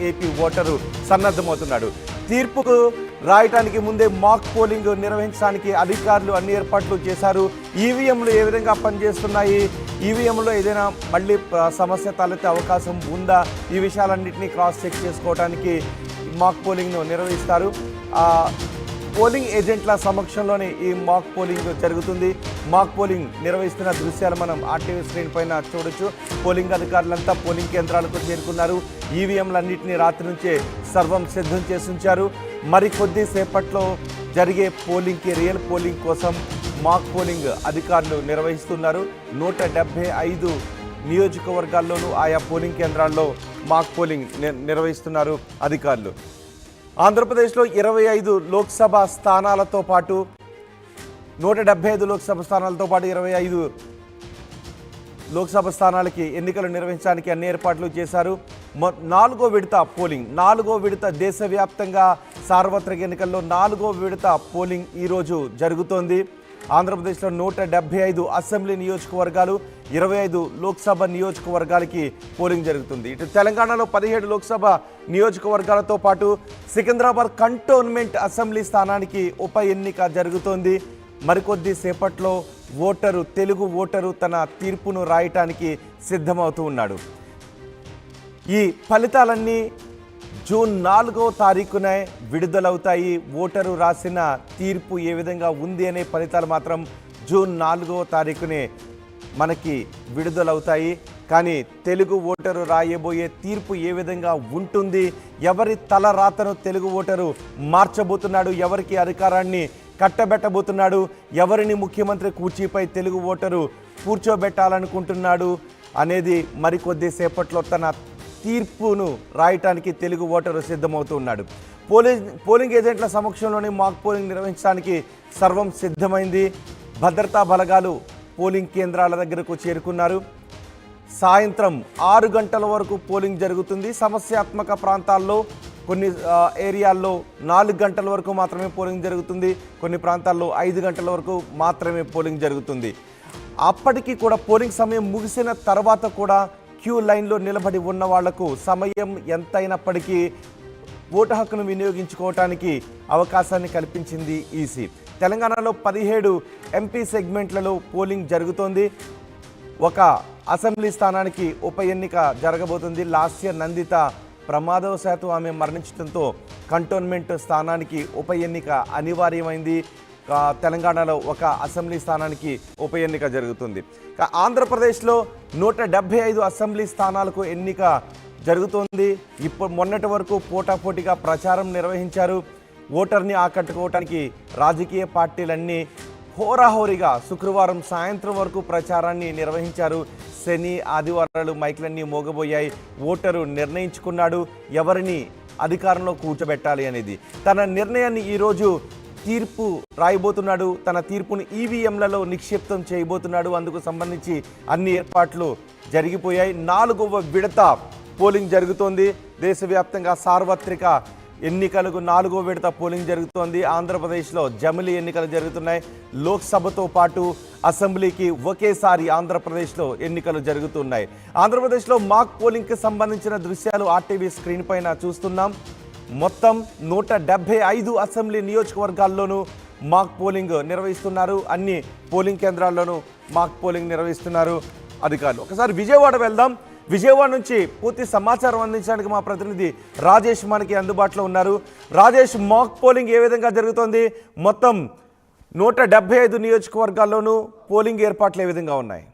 AP voter సన్నద్ధమవుతున్నాడు. తీర్పుకు రాయటానికి ముందే మాక్ పోలింగ్ నిర్వహించడానికి అధికారులు అన్ని ఏర్పాట్లు చేశారు. ఈవీఎంలు ఏ విధంగా పనిచేస్తున్నాయి, ఈవీఎంలో ఏదైనా మళ్ళీ సమస్య తలెత్తే అవకాశం ఉందా, ఈ విషయాలన్నింటినీ క్రాస్ చెక్ చేసుకోవడానికి మాక్ పోలింగ్ను నిర్వహిస్తారు. పోలింగ్ ఏజెంట్ల సమక్షంలోనే ఈ మాక్ పోలింగ్ జరుగుతుంది. మాక్ పోలింగ్ నిర్వహిస్తున్న దృశ్యాలు మనం ఆర్టీవీ స్క్రీన్ పైన చూడొచ్చు. పోలింగ్ అధికారులంతా పోలింగ్ కేంద్రాలకు చేరుకున్నారు. ఈవీఎంలన్నింటినీ రాత్రి నుంచే సర్వం సిద్ధం చేసి ఉంచారు. మరికొద్ది సేపట్లో జరిగే పోలింగ్కి రియల్ పోలింగ్ కోసం మాక్ పోలింగ్ అధికారులు నిర్వహిస్తున్నారు. 175 నియోజకవర్గాల్లోనూ ఆయా పోలింగ్ కేంద్రాల్లో మాక్ పోలింగ్ నిర్వహిస్తున్నారు అధికారులు. ఆంధ్రప్రదేశ్లో 25 లోక్సభ స్థానాలతో పాటు 175 లోక్సభ స్థానాలతో పాటు 25 లోక్సభ స్థానాలకి ఎన్నికలు నిర్వహించడానికి అన్ని ఏర్పాట్లు చేశారు. 4వ విడత పోలింగ్, 4వ విడత దేశవ్యాప్తంగా సార్వత్రిక ఎన్నికల్లో 4వ విడత పోలింగ్ ఈరోజు జరుగుతోంది. ఆంధ్రప్రదేశ్లో 175 అసెంబ్లీ నియోజకవర్గాలు, 25 లోక్సభ నియోజకవర్గాలకి పోలింగ్ జరుగుతుంది. ఇటు తెలంగాణలో 17 లోక్సభ నియోజకవర్గాలతో పాటు సికింద్రాబాద్ కంటోన్మెంట్ అసెంబ్లీ స్థానానికి ఉప ఎన్నిక జరుగుతోంది. మరికొద్ది సేపట్లో తెలుగు ఓటరు తన తీర్పును రాయటానికి సిద్ధమవుతూ ఉన్నాడు. ఈ ఫలితాలన్నీ జూన్ 4వ తారీఖున విడుదలవుతాయి. ఓటరు రాసిన తీర్పు ఏ విధంగా ఉంది అనే ఫలితాలు మాత్రం జూన్ 4వ తారీఖునే మనకి విడుదలవుతాయి. కానీ తెలుగు ఓటరు రాయబోయే తీర్పు ఏ విధంగా ఉంటుంది, ఎవరి తల రాతను తెలుగు ఓటరు మార్చబోతున్నాడు, ఎవరికి అధికారాన్ని కట్టబెట్టబోతున్నాడు, ఎవరిని ముఖ్యమంత్రి కుర్చీపై తెలుగు ఓటరు కూర్చోబెట్టాలనుకుంటున్నాడు అనేది మరికొద్ది సేపట్లో తన తీర్పును రాయటానికి తెలుగు ఓటరు సిద్ధమవుతూ ఉన్నాడు. పోలింగ్ ఏజెంట్ల సమక్షంలోనే మాక్ పోలింగ్ నిర్వహించడానికి సర్వం సిద్ధమైంది. భద్రతా బలగాలు పోలింగ్ కేంద్రాల దగ్గరకు చేరుకున్నారు. సాయంత్రం 6 గంటల వరకు పోలింగ్ జరుగుతుంది. సమస్యాత్మక ప్రాంతాల్లో కొన్ని ఏరియాల్లో 4 గంటల వరకు మాత్రమే పోలింగ్ జరుగుతుంది. కొన్ని ప్రాంతాల్లో 5 గంటల వరకు మాత్రమే పోలింగ్ జరుగుతుంది. అప్పటికీ కూడా పోలింగ్ సమయం ముగిసిన తర్వాత కూడా క్యూ లైన్లో నిలబడి ఉన్న వాళ్లకు సమయం ఎంతైనప్పటికీ ఓటు హక్కును వినియోగించుకోవటానికి అవకాశాన్ని కల్పించింది ఈసీ. తెలంగాణలో 17 ఎంపీ సెగ్మెంట్లలో పోలింగ్ జరుగుతోంది. ఒక అసెంబ్లీ స్థానానికి ఉప ఎన్నిక జరగబోతుంది. లాస్య నందిత ప్రమాదవశాత్తు ఆమె మరణించడంతో కంటోన్మెంట్ స్థానానికి ఉప ఎన్నిక అనివార్యమైంది. తెలంగాణలో ఒక అసెంబ్లీ స్థానానికి ఉప ఎన్నిక జరుగుతుంది. ఆంధ్రప్రదేశ్లో 175 అసెంబ్లీ స్థానాలకు ఎన్నిక జరుగుతోంది. మొన్నటి వరకు పోటాపోటీగా ప్రచారం నిర్వహించారు. ఓటర్ని ఆకట్టుకోవటానికి రాజకీయ పార్టీలన్నీ హోరాహోరీగా శుక్రవారం సాయంత్రం వరకు ప్రచారాన్ని నిర్వహించారు. శని ఆదివారాలు మైకులన్నీ మోగబోయాయి. ఓటరు నిర్ణయించుకున్నాడు ఎవరిని అధికారంలో కూర్చోబెట్టాలి అనేది. తన నిర్ణయాన్ని ఈరోజు తీర్పు రాయబోతున్నాడు. తన తీర్పును ఈవీఎంలలో నిక్షిప్తం చేయబోతున్నాడు. అందుకు సంబంధించి అన్ని ఏర్పాట్లు జరిగిపోయాయి. 4వ విడత పోలింగ్ జరుగుతోంది. దేశవ్యాప్తంగా సార్వత్రిక ఎన్నికలకు 4వ విడత పోలింగ్ జరుగుతోంది. ఆంధ్రప్రదేశ్లో జమిలీ ఎన్నికలు జరుగుతున్నాయి. లోక్సభతో పాటు అసెంబ్లీకి ఒకేసారి ఆంధ్రప్రదేశ్లో ఎన్నికలు జరుగుతున్నాయి. ఆంధ్రప్రదేశ్లో మాక్ పోలింగ్కి సంబంధించిన దృశ్యాలు ఆర్టీవీ స్క్రీన్ పైన చూస్తున్నాం. మొత్తం 175 అసెంబ్లీ నియోజకవర్గాల్లోనూ మాక్ పోలింగ్ నిర్వహిస్తున్నారు. అన్ని పోలింగ్ కేంద్రాల్లోనూ మాక్ పోలింగ్ నిర్వహిస్తున్నారు అధికారులు. ఒకసారి విజయవాడ వెళ్దాం. విజయవాడ నుంచి పూర్తి సమాచారం అందించడానికి మా ప్రతినిధి రాజేష్ మనకి అందుబాటులో ఉన్నారు. రాజేష్, మాక్ పోలింగ్ ఏ విధంగా జరుగుతోంది? మొత్తం 175 నియోజకవర్గాల్లోనూ పోలింగ్ ఏర్పాట్లు ఏ విధంగా ఉన్నాయి?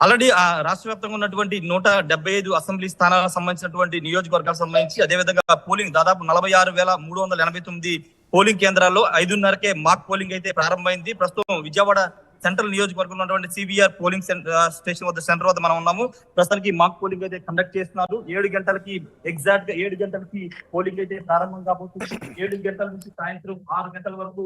ఆల్రెడీ రాష్ట్ర వ్యాప్తంగా ఉన్నటువంటి 175 అసెంబ్లీ స్థానాలకు సంబంధించినటువంటి నియోజకవర్గాలకు సంబంధించి అదేవిధంగా పోలింగ్ దాదాపు 46,389 పోలింగ్ కేంద్రాల్లో 5:30కే మాక్ పోలింగ్ అయితే ప్రారంభమైంది. ప్రస్తుతం విజయవాడ సెంట్రల్ నియోజకవర్గంలో ఉన్నటువంటి సివిఆర్ పోలింగ్ స్టేషన్ వద్ద సెంటర్ వద్ద మనం ఉన్నాము. ప్రస్తుతానికి మాక్ పోలింగ్ అయితే కండక్ట్ చేస్తున్నారు. 7 గంటలకి ఎగ్జాక్ట్ గా 7 గంటలకి పోలింగ్ అయితే ప్రారంభం కాబోతుంది. 7 గంటల నుంచి సాయంత్రం 6 గంటల వరకు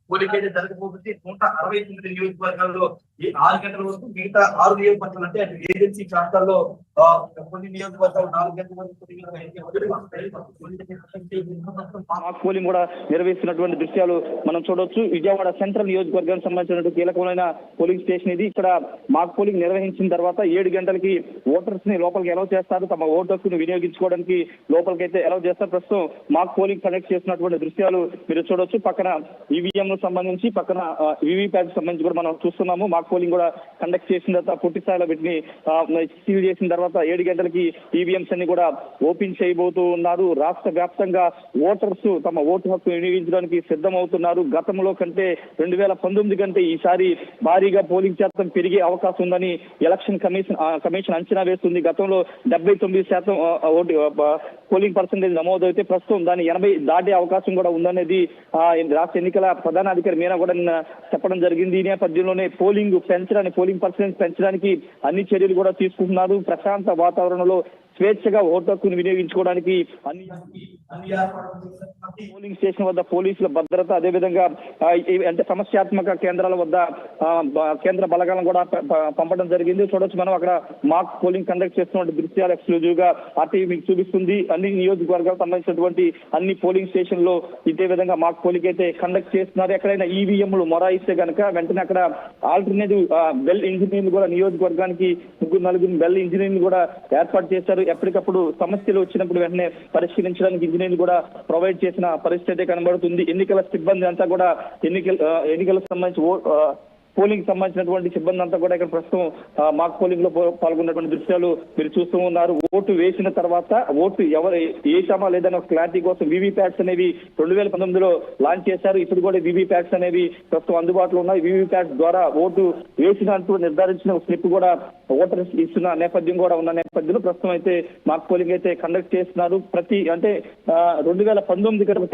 పోలింగ్ అయితే జరగబోతుంది. 169 నియోజకవర్గాల్లో ఈ 6 గంటల వరకు మిగతా 6 నియోజకవర్గాలు అంటే అటు ఏజెన్సీ ప్రాంతాల్లో కొన్ని నియోజకవర్గాలు 4 గంటల వరకు మాక్ పోలింగ్ కూడా నిర్వహిస్తున్నటువంటి దృశ్యాలు మనం చూడొచ్చు. విజయవాడ సెంట్రల్ నియోజకవర్గానికి సంబంధించినటువంటి కీలకమైన పోలింగ్ స్టేషన్ ఇది. ఇక్కడ మాక్ పోలింగ్ నిర్వహించిన తర్వాత 7 గంటలకి ఓటర్స్ ని లోపలికి అలౌ చేస్తారు. తమ ఓటు హక్కును వినియోగించుకోవడానికి లోపలికైతే అలౌ చేస్తారు. ప్రస్తుతం మాక్ పోలింగ్ కండక్ట్ చేస్తున్నటువంటి దృశ్యాలు మీరు చూడొచ్చు. పక్కన ఈవీఎం సంబంధించి పక్కన వీవీప్యాట్ సంబంధించి కూడా మనం చూస్తున్నాము. మాక్ పోలింగ్ కూడా కండక్ట్ చేసిన తర్వాత పూర్తి స్థాయిలో వీటిని సీల్ చేసిన తర్వాత 7 గంటలకి ఈవీఎంస్ అన్ని కూడా ఓపెన్ చేయబోతూ ఉన్నారు. రాష్ట్ర వ్యాప్తంగా ఓటర్స్ తమ ఓటు హక్కు వినియోగించడానికి సిద్ధమవుతున్నారు. గతంలో కంటే 2019 కంటే ఈసారి భారీగా పోలింగ్ శాతం పెరిగే అవకాశం ఉందని ఎలక్షన్ కమిషన్ అంచనా వేస్తుంది. గతంలో 79% పోలింగ్ పర్సెంటేజ్ నమోదైతే ప్రస్తుతం దాన్ని 80 దాటే అవకాశం కూడా ఉందనేది రాష్ట్ర ఎన్నికల ప్రధానాధికారి మీనా కూడా చెప్పడం జరిగింది. ఈ నేపథ్యంలోనే పోలింగ్ పర్సెంటేజ్ పెంచడానికి అన్ని చర్యలు కూడా తీసుకుంటున్నారు. ప్రశాంత వాతావరణంలో స్వేచ్ఛగా ఓటు హక్కును వినియోగించుకోవడానికి పోలింగ్ స్టేషన్ వద్ద పోలీసుల భద్రత, అదేవిధంగా అంటే సమస్యాత్మక కేంద్రాల వద్ద కేంద్ర బలగాలను కూడా పంపడం జరిగింది. చూడొచ్చు మనం అక్కడ మాక్ పోలింగ్ కండక్ట్ చేస్తున్న దృశ్యాలు ఎక్స్క్లూజివ్ గా ఆర్టీవీ మీకు చూపిస్తుంది. అన్ని నియోజకవర్గాలకు సంబంధించినటువంటి అన్ని పోలింగ్ స్టేషన్ లో ఇదే విధంగా మాక్ పోలింగ్ అయితే కండక్ట్ చేస్తున్నారు. ఎక్కడైనా ఈవీఎంలు మొరాయిస్తే కనుక వెంటనే అక్కడ ఆల్టర్నేటివ్ బెల్ ఇంజనీర్లు కూడా నియోజకవర్గానికి 3-4 బెల్ ఇంజనీర్లు కూడా ఏర్పాటు చేశారు. ఎప్పటికప్పుడు సమస్యలు వచ్చినప్పుడు వెంటనే పరిష్కరించడానికి ఇంజనీర్లు కూడా ప్రొవైడ్ చేసిన పరిస్థితి కనబడుతుంది. ఎన్నికల సిబ్బంది అంతా కూడా ఎన్నికలకు సంబంధించి పోలింగ్ సంబంధించినటువంటి సిబ్బంది అంతా కూడా ఇక్కడ ప్రస్తుతం మాక్ పోలింగ్ లో పాల్గొన్నటువంటి దృశ్యాలు మీరు చూస్తూ ఉన్నారు. ఓటు వేసిన తర్వాత ఓటు ఎవరు వేసామా లేదని ఒక క్లారిటీ కోసం వీవీప్యాట్స్ అనేవి 2019లో లాంచ్ చేశారు. ఇప్పుడు కూడా వీవీప్యాట్స్ అనేవి ప్రస్తుతం అందుబాటులో ఉన్నాయి. వీవీప్యాట్స్ ద్వారా ఓటు వేసినట్టు నిర్ధారించిన స్లిప్ కూడా ఓటర్స్ ఇస్తున్న నేపథ్యం కూడా ఉన్న నేపథ్యంలో ప్రస్తుతం అయితే మాక్ పోలింగ్ అయితే కండక్ట్ చేస్తున్నారు. 2019 కంటే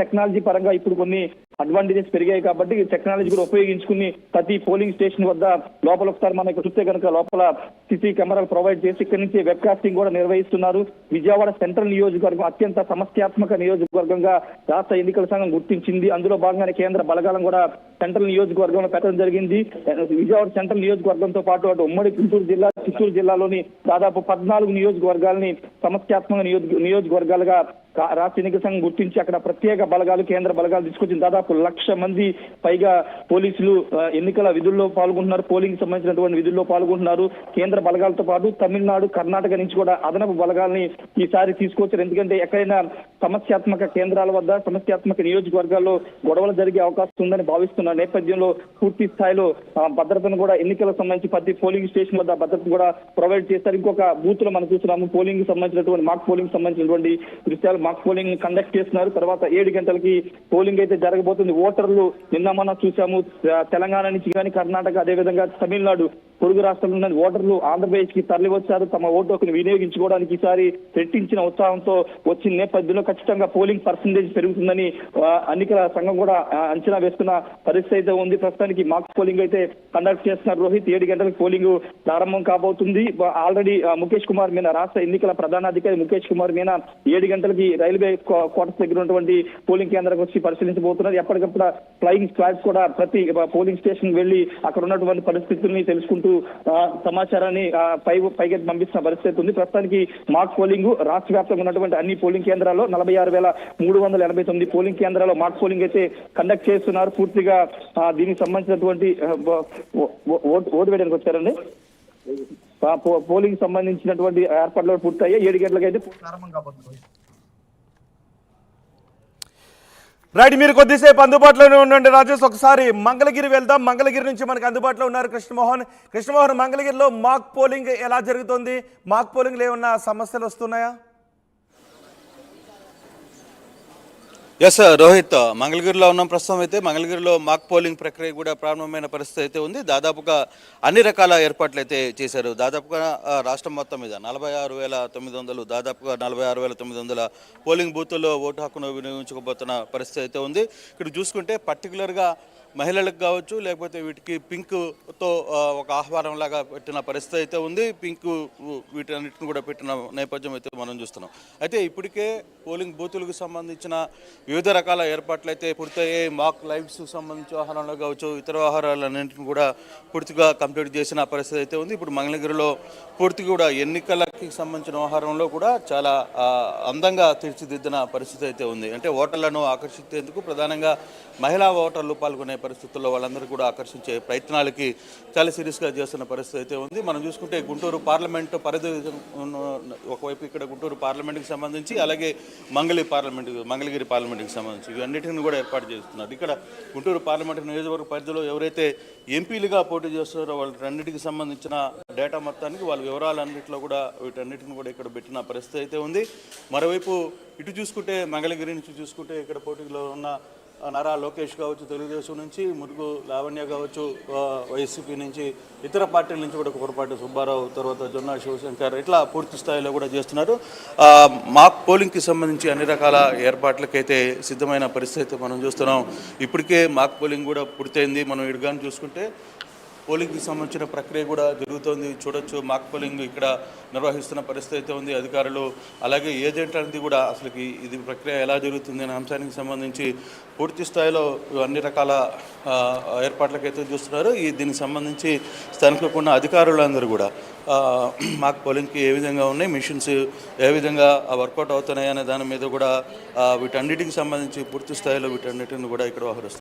టెక్నాలజీ పరంగా ఇప్పుడు కొన్ని అడ్వాంటేజెస్ పెరిగాయి కాబట్టి టెక్నాలజీ కూడా ఉపయోగించుకుని ప్రతి పోలింగ్ స్టేషన్ వద్ద లోపల ఒకసారి మనం ఇక్కడ చూస్తే కనుక లోపల సిసి కెమెరాలు ప్రొవైడ్ చేసి ఇక్కడి నుంచి వెబ్ కాస్టింగ్ కూడా నిర్వహిస్తున్నారు. విజయవాడ సెంట్రల్ నియోజకవర్గం అత్యంత సమస్యాత్మక నియోజకవర్గంగా రాష్ట్ర ఎన్నికల సంఘం గుర్తించింది. అందులో భాగంగానే కేంద్ర బలగాలను కూడా సెంట్రల్ నియోజకవర్గంలో పెట్టడం జరిగింది. విజయవాడ సెంట్రల్ నియోజకవర్గంతో పాటు అటు ఉమ్మడి గుంటూరు జిల్లా, చిత్తూరు జిల్లాలోని దాదాపు 14 నియోజకవర్గాలని సమస్యాత్మక నియోజకవర్గాలుగా రాష్ట్ర ఎన్నికల సంఘం గుర్తించి అక్కడ ప్రత్యేక బలగాలు, కేంద్ర బలగాలు తీసుకొచ్చిన దాదాపు 1,00,000 మంది పైగా పోలీసులు ఎన్నికల విధుల్లో పాల్గొంటున్నారు. పోలింగ్ సంబంధించినటువంటి విధుల్లో పాల్గొంటున్నారు. కేంద్ర బలగాలతో పాటు తమిళనాడు, కర్ణాటక నుంచి కూడా అదనపు బలగాల్ని ఈసారి తీసుకొచ్చారు. ఎందుకంటే ఎక్కడైనా సమస్యాత్మక కేంద్రాల వద్ద, సమస్యాత్మక నియోజకవర్గాల్లో గొడవలు జరిగే అవకాశం ఉందని భావిస్తున్న నేపథ్యంలో పూర్తి స్థాయిలో భద్రతను కూడా ఎన్నికలకు సంబంధించి ప్రతి పోలింగ్ స్టేషన్ వద్ద భద్రతను కూడా ప్రొవైడ్ చేస్తారు. ఇంకొక బూత్ లో మనం చూస్తున్నాము పోలింగ్ సంబంధించినటువంటి మాక్ పోలింగ్ సంబంధించినటువంటి దృశ్యాలు. మాక్ పోలింగ్ కండక్ట్ చేస్తున్నారు. తర్వాత 7 గంటలకి పోలింగ్ అయితే జరగబోతుంది. ఓటర్లు నిన్న మొన్న చూసాము తెలంగాణ నుంచి కానీ, కర్ణాటక, అదేవిధంగా తమిళనాడు పొరుగు రాష్ట్రంలో ఓటర్లు ఆంధ్రప్రదేశ్ కి తరలి వచ్చారు. తమ ఓటు హక్కును వినియోగించుకోవడానికి ఈసారి రెట్టించిన ఉత్సాహంతో వచ్చిన నేపథ్యంలో ఖచ్చితంగా పోలింగ్ పర్సెంటేజ్ పెరుగుతుందని ఎన్నికల సంఘం కూడా అంచనా వేస్తున్న పరిస్థితి అయితే ఉంది. ప్రస్తుతానికి మాక్ పోలింగ్ అయితే కండక్ట్ చేస్తున్నారు. రోహిత్ 7 గంటలకు పోలింగ్ ప్రారంభం కాబోతుంది. ఆల్రెడీ ముఖేష్ కుమార్ మీనా, రాష్ట్ర ఎన్నికల ప్రధానాధికారి ముఖేష్ కుమార్ మీనా 7 గంటలకి రైల్వే క్వార్టర్స్ దగ్గర ఉన్నటువంటి పోలింగ్ కేంద్రానికి వచ్చి పరిశీలించబోతున్నారు. ఎప్పటికప్పుడు ఫ్లయింగ్ స్క్వాడ్స్ కూడా ప్రతి పోలింగ్ స్టేషన్ వెళ్లి అక్కడ ఉన్నటువంటి పరిస్థితుల్ని తెలుసుకుంటూ సమాచారాన్ని పైకి పంపిస్తున్న పరిస్థితి ఉంది. ప్రస్తుతానికి మాక్ పోలింగ్ రాష్ట్ర వ్యాప్తంగా ఉన్నటువంటి అన్ని పోలింగ్ కేంద్రాల్లో 46,389 పోలింగ్ కేంద్రాల్లో మాక్ పోలింగ్ అయితే కండక్ట్ చేస్తున్నారు. పూర్తిగా దీనికి సంబంధించినటువంటి ఓటు వేయడానికి వచ్చారండి. పోలింగ్ సంబంధించినటువంటి ఏర్పాట్లు పూర్తయ్యాయి. 7 గంటలకు అయితే ప్రారంభం కాబోతుంది. రైట్, మీరు కొద్దిసేపు అందుబాటులోనే ఉండండి రాజేష్. ఒకసారి మంగళగిరి వెళ్దాం. మంగళగిరి నుంచి మనకు అందుబాటులో ఉన్నారు కృష్ణమోహన్. మంగళగిరిలో మాక్ పోలింగ్ ఎలా జరుగుతుంది? మాక్ పోలింగ్లో ఏమన్నా సమస్యలు వస్తున్నాయా? ఎస్ రోహిత్, మంగళగిరిలో ఉన్నాం ప్రస్తుతం. అయితే మంగళగిరిలో మాక్ పోలింగ్ ప్రక్రియ కూడా ప్రారంభమైన పరిస్థితి అయితే ఉంది. దాదాపుగా అన్ని రకాల ఏర్పాట్లు అయితే చేశారు. దాదాపుగా రాష్ట్రం మొత్తం మీద 46,900 దాదాపుగా 46,900 పోలింగ్ బూతుల్లో ఓటు హక్కును వినియోగించుకోబోతున్న పరిస్థితి అయితే ఉంది. ఇక్కడ చూసుకుంటే పర్టికులర్గా మహిళలకు కావచ్చు లేకపోతే వీటికి పింక్తో ఒక ఆహ్వానం లాగా పెట్టిన పరిస్థితి అయితే ఉంది. పింక్ వీటన్నిటిని కూడా పెట్టిన నేపథ్యం అయితే మనం చూస్తున్నాం. అయితే ఇప్పటికే పోలింగ్ బూతులకు సంబంధించిన వివిధ రకాల ఏర్పాట్లు అయితే పూర్తయ్యాయి. మాక్ లైవ్స్ సంబంధించిన ఆహారంలో కావచ్చు ఇతర ఆహారాలన్నింటిని కూడా పూర్తిగా కంప్లీట్ చేసిన పరిస్థితి అయితే ఉంది. ఇప్పుడు మంగళగిరిలో పూర్తిగా కూడా ఎన్నికలకి సంబంధించిన వ్యవహారంలో కూడా చాలా అందంగా తీర్చిదిద్దిన పరిస్థితి అయితే ఉంది. అంటే ఓటర్లను ఆకర్షించేందుకు ప్రధానంగా మహిళా ఓటర్లు పాల్గొనే పరిస్థితుల్లో వాళ్ళందరూ కూడా ఆకర్షించే ప్రయత్నాలకి చాలా సీరియస్గా చేస్తున్న పరిస్థితి అయితే ఉంది. మనం చూసుకుంటే గుంటూరు పార్లమెంటు పరిధి ఒకవైపు ఇక్కడ గుంటూరు పార్లమెంటుకి సంబంధించి అలాగే మంగళగిరి పార్లమెంటుకి సంబంధించి ఇవన్నిటిని కూడా ఏర్పాటు చేస్తున్నారు. ఇక్కడ గుంటూరు పార్లమెంటు నియోజకవర్గ పరిధిలో ఎవరైతే ఎంపీలుగా పోటీ చేస్తున్నారో వాళ్ళన్నిటికి సంబంధించిన డేటా మొత్తానికి వాళ్ళ వివరాలన్నింటిలో కూడా వీటన్నిటిని కూడా ఇక్కడ పెట్టిన పరిస్థితి అయితే ఉంది. మరోవైపు ఇటు చూసుకుంటే మంగళగిరి నుంచి చూసుకుంటే ఇక్కడ పోటీలో ఉన్న నారా లోకేష్ కావచ్చు, తెలుగుదేశం నుంచి మురుగు లావణ్య కావచ్చు, వైసీపీ నుంచి ఇతర పార్టీల నుంచి కూడా కొరపాటి సుబ్బారావు, తర్వాత జొన్నా శివశంకర్ ఇట్లా పూర్తి స్థాయిలో కూడా చేస్తున్నారు. మాక్ పోలింగ్కి సంబంధించి అన్ని రకాల ఏర్పాట్లకైతే సిద్ధమైన పరిస్థితి మనం చూస్తున్నాం. ఇప్పటికే మాక్ పోలింగ్ కూడా పూర్తయింది. మనం ఇటుగాని చూసుకుంటే పోలింగ్కి సంబంధించిన ప్రక్రియ కూడా జరుగుతోంది. చూడొచ్చు మాక్ పోలింగ్ ఇక్కడ నిర్వహిస్తున్న పరిస్థితి అయితే ఉంది. అధికారులు అలాగే ఏజెంట్ అనేది కూడా అసలుకి ఇది ప్రక్రియ ఎలా జరుగుతుంది అనే అంశానికి సంబంధించి పూర్తి స్థాయిలో అన్ని రకాల ఏర్పాట్లకైతే చూస్తున్నారు. దీనికి సంబంధించి స్థానికంగా ఉన్న అధికారులందరూ కూడా మాక్ పోలింగ్కి ఏ విధంగా ఉన్నాయి, మిషన్స్ ఏ విధంగా వర్కౌట్ అవుతున్నాయి అనే దాని మీద కూడా వీటన్నిటికి సంబంధించి పూర్తి స్థాయిలో వీటన్నిటిని కూడా ఇక్కడ వ్యవహరిస్తారు.